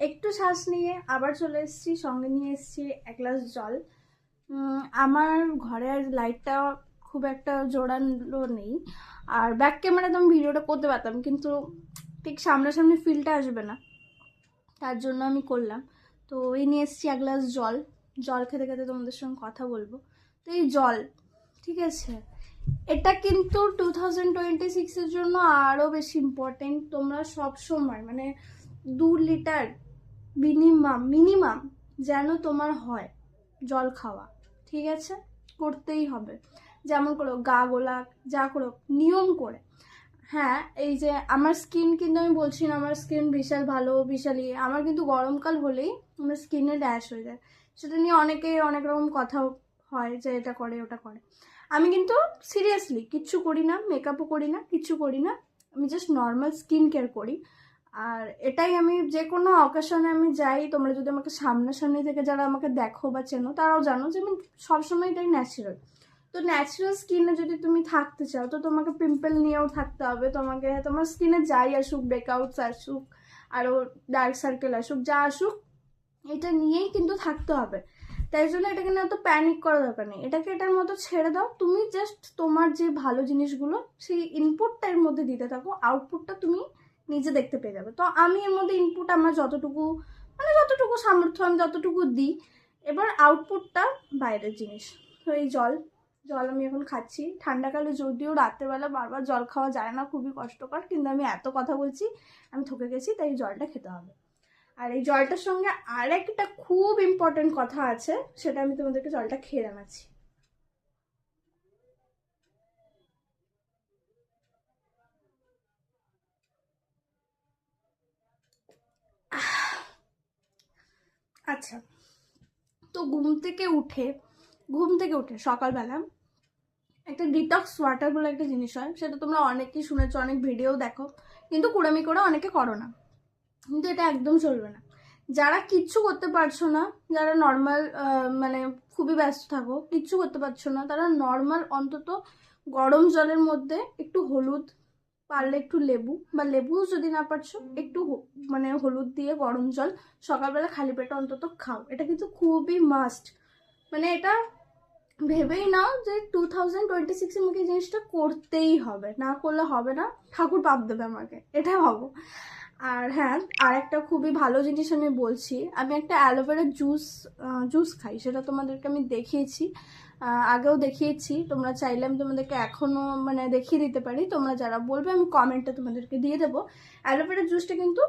একটু শ্বাস নিয়ে আবার চলে এসেছি, সঙ্গে নিয়ে এসেছি এক গ্লাস জল। আমার ঘরের লাইটটা খুব একটা জোরালো নেই, আর ব্যাক ক্যামেরাতে আমি ভিডিওটা করতে পারতাম, কিন্তু ঠিক সামনাসামনি ফিলটা আসবে না, তার জন্য আমি করলাম। তো এই নিয়ে এসেছি এক গ্লাস জল। জল খেতে খেতে তোমাদের সঙ্গে কথা বলবো। তো এই জল, ঠিক আছে, এটা কিন্তু 2026-এর জন্য আরও বেশি ইম্পর্টেন্ট। তোমরা সব সময় মানে 2 লিটার মিনিমাম যেন তোমার হয় জল খাওয়া, ঠিক আছে? করতেই হবে, যেমন করো গা গোলা, যা করো নিয়ম করে। হ্যাঁ, এই যে আমার স্কিন, কিন্তু আমি বলছি না আমার স্কিন বিশাল ভালো বিশালই, আমার কিন্তু গরমকাল হলেই আমার স্কিনে র্যাশ হয়ে যায়। সেটা নিয়ে অনেকে অনেক রকম কথা হয় যে এটা করে ওটা করে। আমি কিন্তু সিরিয়াসলি কিচ্ছু করি না, মেকআপও করি না, কিচ্ছু করি না, আমি জাস্ট নর্মাল স্কিন কেয়ার করি। আর এটাই আমি যে কোনো অকেশনে আমি যাই, তোমরা যদি আমাকে সামনাসামনি থেকে যারা আমাকে দেখো বা চেনো তারাও জানো যে আমি সবসময় এটাই ন্যাচারাল। তো ন্যাচারাল স্কিনে যদি তুমি থাকতে চাও তো তোমাকে পিম্পল নিয়েও থাকতে হবে, তোমাকে তোমার স্কিনে যাই আসুক, ব্রেকআউটস আসুক, আরও ডার্ক সার্কেল আসুক, যা আসুক, এটা নিয়েই কিন্তু থাকতে হবে। তাই জন্য এটাকে নিয়ে অত প্যানিক করার দরকার নেই, এটাকে এটার মতো ছেড়ে দাও। তুমি জাস্ট তোমার যে ভালো জিনিসগুলো সেই ইনপুটটা এর মধ্যে দিতে থাকো, আউটপুটটা তুমি নিজে দেখতে পেয়ে যাবে। তো আমি এর মধ্যে ইনপুট আমার যতটুকু মানে যতটুকু সামর্থ্য আমি যতটুকু দিই, এবার আউটপুটটা বাইরের জিনিস। তো এই জল জল আমি এখন খাচ্ছি। ঠান্ডাকালে যদিও রাত্রেবেলা বারবার জল খাওয়া যায় না, খুবই কষ্টকর, কিন্তু আমি এত কথা বলছি, আমি ঠকে গেছি, তাই জলটা খেতে হবে। আর এই জলটার সঙ্গে আর একটা খুব ইম্পর্টেন্ট কথা আছে, সেটা আমি তোমাদেরকে জলটা খেয়ে জানাচ্ছি। আচ্ছা, তো ঘুম থেকে উঠে সকালবেলা একটা ডিটক্স ওয়াটার বলে একটা জিনিস হয়, সেটা তোমরা অনেকেই শুনেছো, অনেক ভিডিও দেখো, কিন্তু কুড়ামি করে অনেকে করো না। কিন্তু এটা একদম চলবে না। যারা কিচ্ছু করতে পারছো না, যারা নর্মাল মানে খুবই ব্যস্ত থাকো, কিচ্ছু করতে পারছো না, তারা নর্মাল অন্তত গরম জলের মধ্যে একটু হলুদ, পারলে একটু লেবু, বা লেবু যদি না পারছো একটু মানে হলুদ দিয়ে গরম জল সকালবেলা খালি পেটে অন্তত খাও। এটা কিন্তু খুবই মাস্ট, মানে এটা ভেবেই নাও যে 2026-এ আমাকে এই জিনিসটা করতেই হবে, না করলে হবে না, ঠাকুর পাপ দেবে আমাকে, এটা ভাবো। আর হ্যাঁ, আর একটা খুবই ভালো জিনিস আমি বলছি, আমি একটা অ্যালোভেরা জুস খাই, সেটা তোমাদেরকে আমি দেখিয়েছি, আগেও দেখিয়েছি। তোমরা চাইলে আমি তোমাদেরকে এখনও মানে দেখিয়ে দিতে পারি, তোমরা যারা বলবে আমি কমেন্টে তোমাদেরকে দিয়ে দেবো। অ্যালোভেরা জুসটা কিন্তু